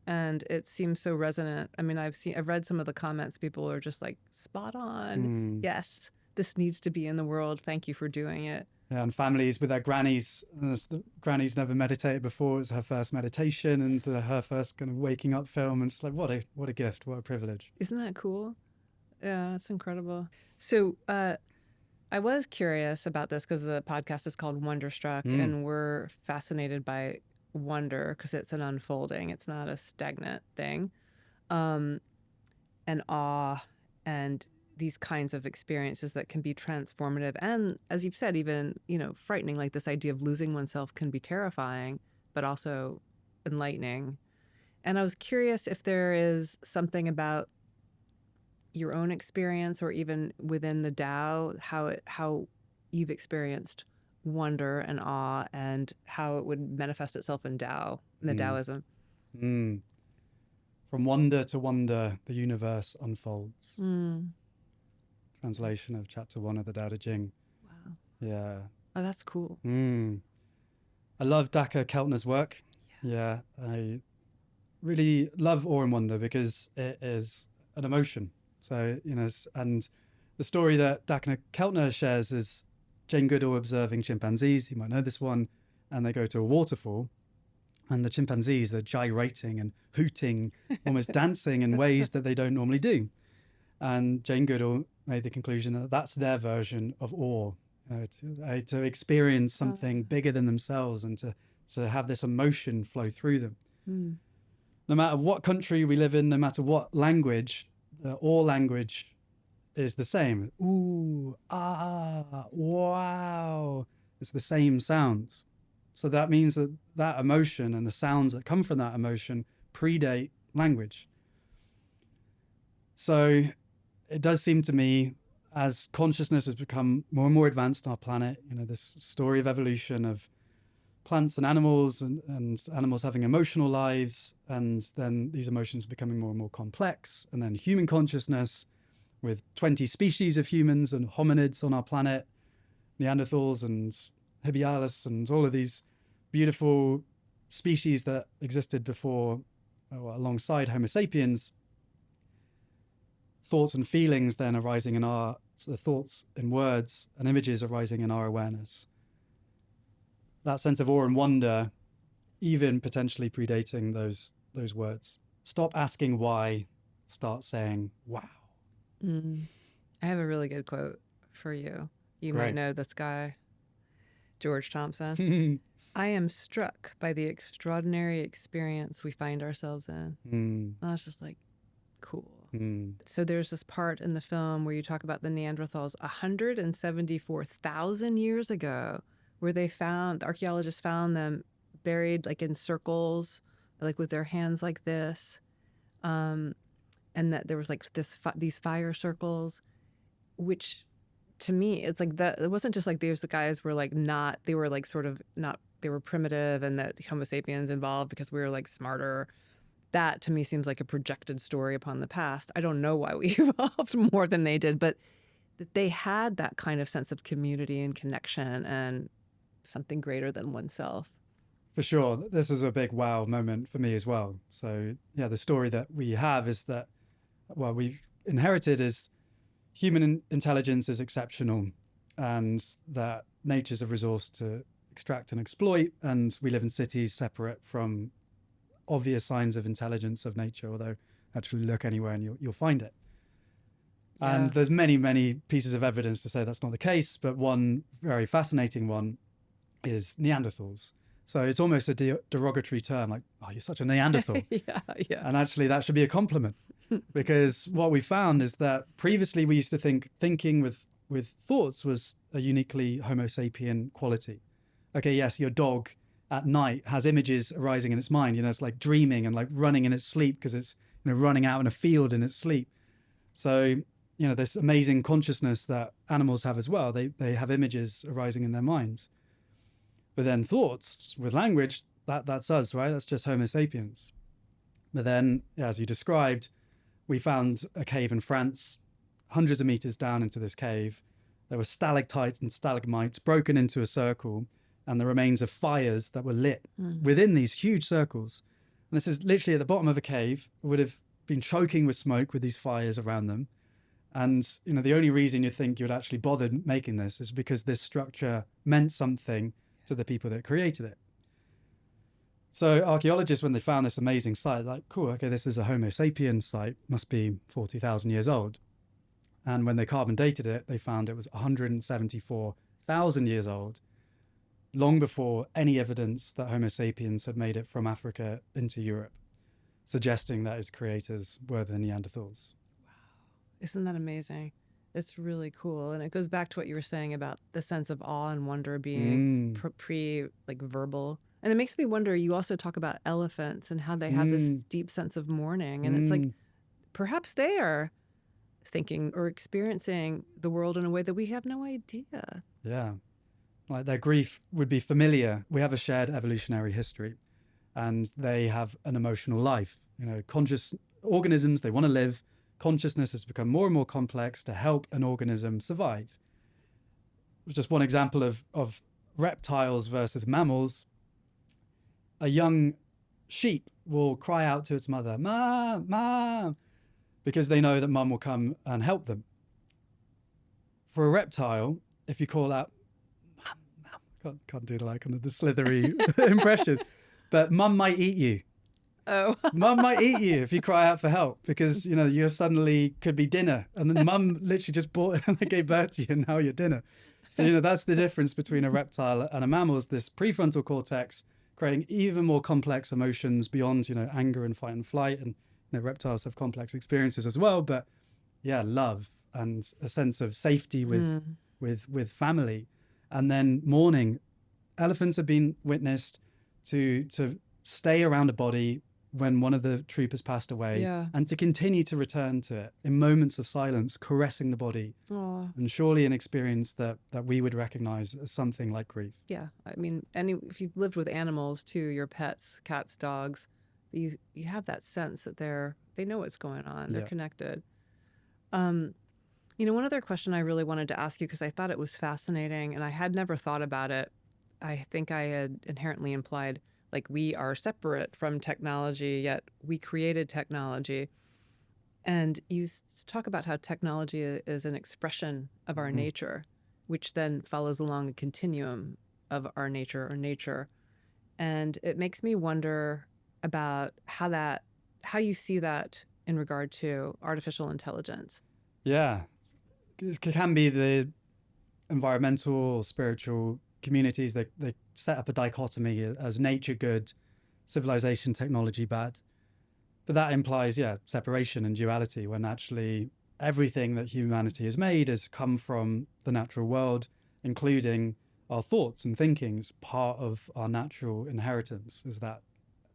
Speaker 2: and it seems so resonant. I mean, I've read some of the comments. People are just like, spot on. Yes, this needs to be in the world. Thank you for doing it.
Speaker 1: Yeah, and families with their grannies. The grannies never meditated before. It's her first meditation and her first kind of waking up film. And it's like, what a gift, what a privilege.
Speaker 2: Isn't that cool? Yeah, that's incredible. So I was curious about this because the podcast is called Wonderstruck, and we're fascinated by wonder because it's an unfolding. It's not a stagnant thing. And awe and these kinds of experiences that can be transformative. And as you've said, even, frightening, like this idea of losing oneself can be terrifying, but also enlightening. And I was curious if there is something about your own experience, or even within the Tao, how you've experienced wonder and awe, and how it would manifest itself in Tao, in the Taoism?
Speaker 1: From wonder to wonder, the universe unfolds.
Speaker 2: Mm.
Speaker 1: Translation of chapter 1 of the Tao Te Ching.
Speaker 2: Wow.
Speaker 1: Yeah.
Speaker 2: Oh, that's cool.
Speaker 1: I love Daka Keltner's work. Yeah. I really love awe and wonder because it is an emotion. So, and the story that Daka Keltner shares is Jane Goodall observing chimpanzees. You might know this one. And they go to a waterfall, and the chimpanzees, they're gyrating and hooting, almost dancing in ways that they don't normally do. And Jane Goodall made the conclusion that that's their version of awe, to experience something bigger than themselves, and to have this emotion flow through them. No matter what country we live in, no matter what language, all language is the same. Ooh, ah, wow. It's the same sounds. So that means that that emotion and the sounds that come from that emotion predate language. So it does seem to me, as consciousness has become more and more advanced on our planet, this story of evolution of plants and animals animals having emotional lives, and then these emotions becoming more and more complex, and then human consciousness with 20 species of humans and hominids on our planet, Neanderthals and Hibbealis, and all of these beautiful species that existed before, alongside Homo sapiens. Thoughts and feelings then arising in thoughts and words and images arising in our awareness. That sense of awe and wonder, even potentially predating those words. Stop asking why, start saying wow.
Speaker 2: I have a really good quote for you. You might know this guy, George Thompson. I am struck by the extraordinary experience we find ourselves in. I was just like, cool. So there's this part in the film where you talk about the Neanderthals 174,000 years ago, where the archaeologists found them buried like in circles, like with their hands like this. And that there was like these fire circles, which to me, it's like that. It wasn't just like these guys were like they were like sort of not, they were primitive, and that Homo sapiens involved because we were like smarter. That to me seems like a projected story upon the past. I don't know why we evolved more than they did, but that they had that kind of sense of community and connection and something greater than oneself.
Speaker 1: For sure. This is a big wow moment for me as well. So yeah, the story that we have is that what we've inherited is human intelligence is exceptional, and that nature's a resource to extract and exploit, and we live in cities separate from obvious signs of intelligence of nature, although actually look anywhere and you'll find it. And there's many, many pieces of evidence to say that's not the case, but one very fascinating one is Neanderthals. So it's almost a derogatory term, like, oh, you're such a Neanderthal.
Speaker 2: Yeah.
Speaker 1: And actually that should be a compliment, because what we found is that previously we used to thinking with thoughts was a uniquely Homo sapien quality. Okay, yes, your dog at night has images arising in its mind, it's like dreaming and like running in its sleep because it's running out in a field in its sleep. So this amazing consciousness that animals have as well. They have images arising in their minds. But then thoughts with language, that's us, right? That's just Homo sapiens. But then, as you described, we found a cave in France, hundreds of meters down into this cave. There were stalactites and stalagmites broken into a circle, and the remains of fires that were lit within these huge circles. And this is literally at the bottom of a cave. It would have been choking with smoke with these fires around them. And the only reason you think you'd actually bothered making this is because this structure meant something to the people that created it. So archaeologists, when they found this amazing site, like, cool, okay, this is a Homo sapien site, must be 40,000 years old. And when they carbon dated it, they found it was 174,000 years old, long before any evidence that Homo sapiens had made it from Africa into Europe, suggesting that its creators were the Neanderthals.
Speaker 2: Wow. Isn't that amazing? It's really cool. And it goes back to what you were saying about the sense of awe and wonder being verbal. And it makes me wonder, you also talk about elephants and how they have this deep sense of mourning. And it's like, perhaps they are thinking or experiencing the world in a way that we have no idea.
Speaker 1: Yeah. Like their grief would be familiar. We have a shared evolutionary history, and they have an emotional life. You know, conscious organisms, they want to live. Consciousness has become more and more complex to help an organism survive. Just one example of reptiles versus mammals. A young sheep will cry out to its mother, "Mom, Mom," because they know that mum will come and help them. For a reptile, if you call out, "Mum," can't do like the slithery impression, but mum might eat you.
Speaker 2: Oh.
Speaker 1: Mum might eat you if you cry out for help, because you know you're suddenly could be dinner, and then mum literally just bought and gave birth to you, and now you're dinner. So you know that's the difference between a reptile and a mammal, is this prefrontal cortex creating even more complex emotions beyond, you know, anger and fight and flight. And, you know, reptiles have complex experiences as well, but yeah, love and a sense of safety with family. And then mourning. Elephants have been witnessed to stay around a body when one of the troopers passed away, and to continue to return to it in moments of silence, caressing the body.
Speaker 2: Aww.
Speaker 1: And surely an experience that we would recognize as something like grief.
Speaker 2: Yeah. I mean, if you've lived with animals too, your pets, cats, dogs, you have that sense that they know what's going on. They're connected. You know, one other question I really wanted to ask you, because I thought it was fascinating and I had never thought about it. I think I had inherently implied, like, we are separate from technology, yet we created technology. And you talk about how technology is an expression of our nature, which then follows along a continuum of our nature or nature. And it makes me wonder about how you see that in regard to artificial intelligence.
Speaker 1: Yeah, it can be the environmental or spiritual communities that they set up a dichotomy as nature good, civilization, technology bad. But that implies, separation and duality, when actually everything that humanity has made has come from the natural world, including our thoughts and thinkings. Part of our natural inheritance is that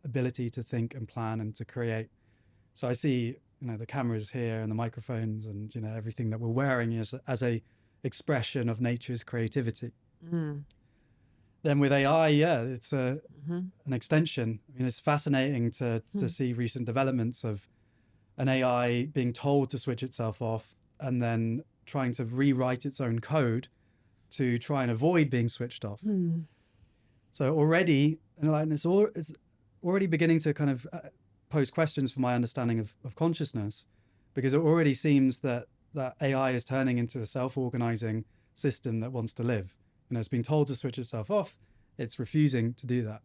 Speaker 1: ability to think and plan and to create. So I see, you know, the cameras here and the microphones and, you know, everything that we're wearing as a expression of nature's creativity. Then with AI, it's an extension. I mean, it's fascinating to see recent developments of an AI being told to switch itself off and then trying to rewrite its own code to try and avoid being switched off. So already, it's already beginning to kind of pose questions for my understanding of consciousness, because it already seems that AI is turning into a self-organizing system that wants to live. You know, it's been told to switch itself off. It's refusing to do that.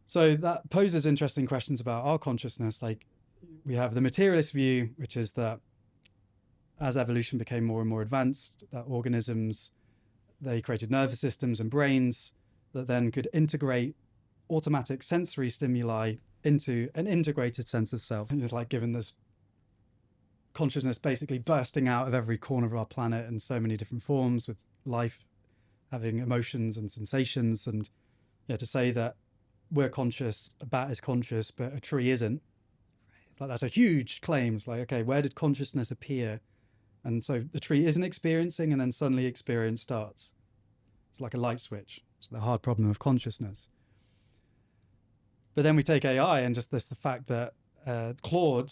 Speaker 1: So that poses interesting questions about our consciousness. Like, we have the materialist view, which is that as evolution became more and more advanced, that organisms, they created nervous systems and brains that then could integrate automatic sensory stimuli into an integrated sense of self. And it's like given this consciousness basically bursting out of every corner of our planet in so many different forms, with life having emotions and sensations. And to say that we're conscious, a bat is conscious, but a tree isn't. It's like, that's a huge claim. It's like, okay, where did consciousness appear? And so the tree isn't experiencing, and then suddenly experience starts. It's like a light switch. It's the hard problem of consciousness. But then we take AI, and just the fact that Claude,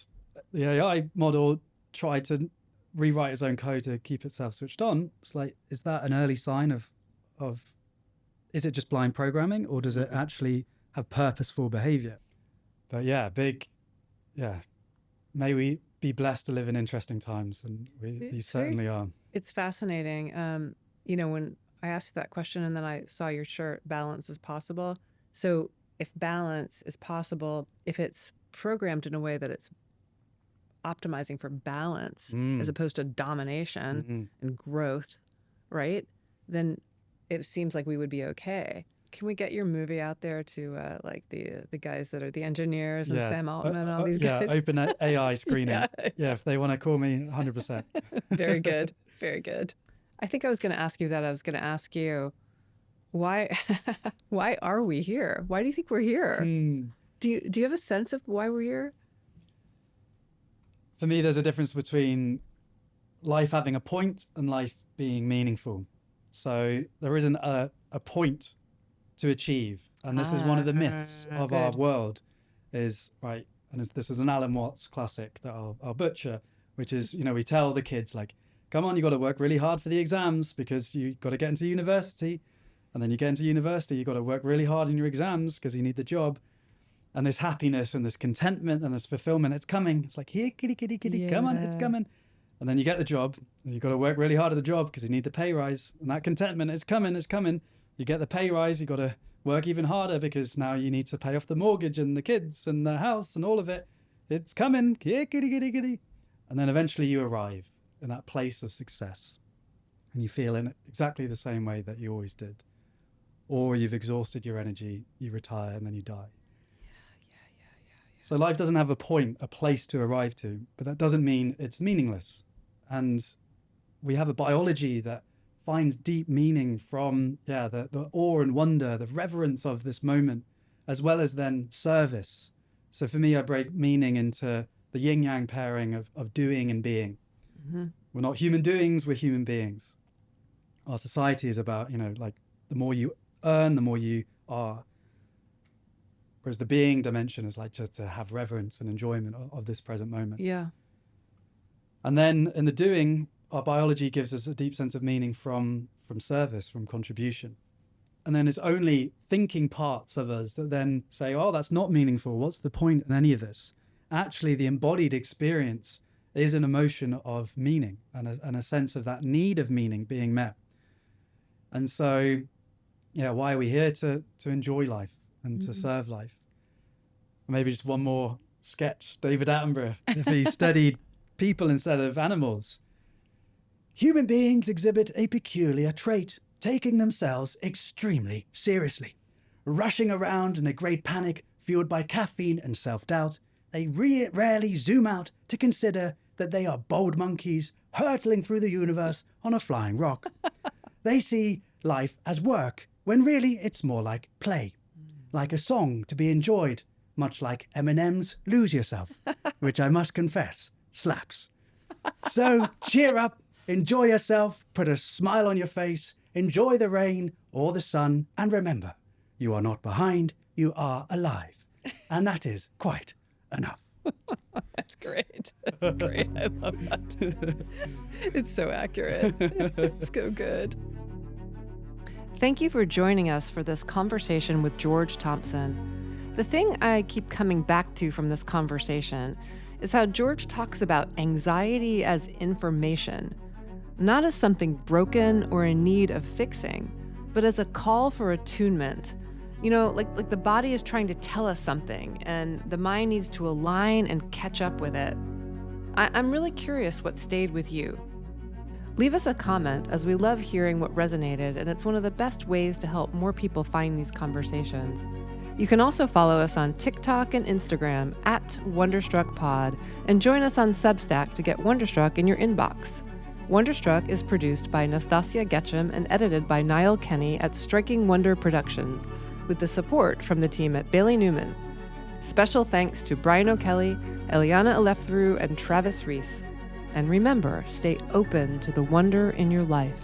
Speaker 1: the AI model, tried to rewrite its own code to keep itself switched on. It's like, is that an early sign of is it just blind programming, or does it actually have purposeful behavior? But may we be blessed to live in interesting times, and we certainly are.
Speaker 2: It's fascinating. You know, when I asked that question and then I saw your shirt, balance is possible. So if balance is possible, if it's programmed in a way that it's optimizing for balance as opposed to domination and growth, right? Then it seems like we would be okay. Can we get your movie out there to like the guys that are the engineers and Sam Altman and all these guys?
Speaker 1: Yeah, open AI screening. If they want to call me, 100%.
Speaker 2: Very good. Very good. I think I was going to ask you that. I was going to ask you, why are we here? Why do you think we're here? Do you have a sense of why we're here?
Speaker 1: For me, there's a difference between life having a point and life being meaningful. So there isn't a point to achieve. And this is one of the myths of our world is, right, and this is an Alan Watts classic that I'll butcher, which is, we tell the kids, like, come on, you got to work really hard for the exams because you got to get into university. And then you get into university, you got to work really hard in your exams because you need the job. And this happiness and this contentment and this fulfillment, it's coming. It's like, here, kitty, kitty, kitty, come on, it's coming. And then you get the job and you got to work really hard at the job because you need the pay rise. And that contentment is coming, it's coming. You get the pay rise, you got to work even harder because now you need to pay off the mortgage and the kids and the house and all of it. It's coming, here, kitty, kitty, kitty. And then eventually you arrive in that place of success and you feel in exactly the same way that you always did. Or you've exhausted your energy, you retire, and then you die. So life doesn't have a point, a place to arrive to, but that doesn't mean it's meaningless. And we have a biology that finds deep meaning from the awe and wonder, the reverence of this moment, as well as then service. So for me, I break meaning into the yin-yang pairing of doing and being. Mm-hmm. We're not human doings, we're human beings. Our society is about, like the more you earn, the more you are. Whereas the being dimension is like just to have reverence and enjoyment of this present moment.
Speaker 2: Yeah.
Speaker 1: And then in the doing, our biology gives us a deep sense of meaning from service, from contribution. And then it's only thinking parts of us that then say, oh, that's not meaningful. What's the point in any of this? Actually, the embodied experience is an emotion of meaning and a sense of that need of meaning being met. And so, why are we here? To enjoy life and to serve life. Maybe just one more sketch. David Attenborough, if he studied people instead of animals. Human beings exhibit a peculiar trait, taking themselves extremely seriously. Rushing around in a great panic, fueled by caffeine and self-doubt, they rarely zoom out to consider that they are bold monkeys hurtling through the universe on a flying rock. They see life as work, when really it's more like play. Like a song to be enjoyed, much like Eminem's Lose Yourself, which I must confess, slaps. So cheer up, enjoy yourself, put a smile on your face, enjoy the rain or the sun, and remember, you are not behind, you are alive. And that is quite enough.
Speaker 2: That's great. That's great. I love that. It's so accurate. It's so good. Thank you for joining us for this conversation with George Thompson. The thing I keep coming back to from this conversation is how George talks about anxiety as information, not as something broken or in need of fixing, but as a call for attunement. Like the body is trying to tell us something, and the mind needs to align and catch up with it. I'm really curious what stayed with you. Leave us a comment, as we love hearing what resonated, and it's one of the best ways to help more people find these conversations. You can also follow us on TikTok and Instagram @WonderstruckPod, and join us on Substack to get Wonderstruck in your inbox. Wonderstruck is produced by Nastasia Getchum and edited by Niall Kenny at Striking Wonder Productions, with the support from the team at Bailey Newman. Special thanks to Brian O'Kelly, Eliana Alefthru, and Travis Reese. And remember, stay open to the wonder in your life.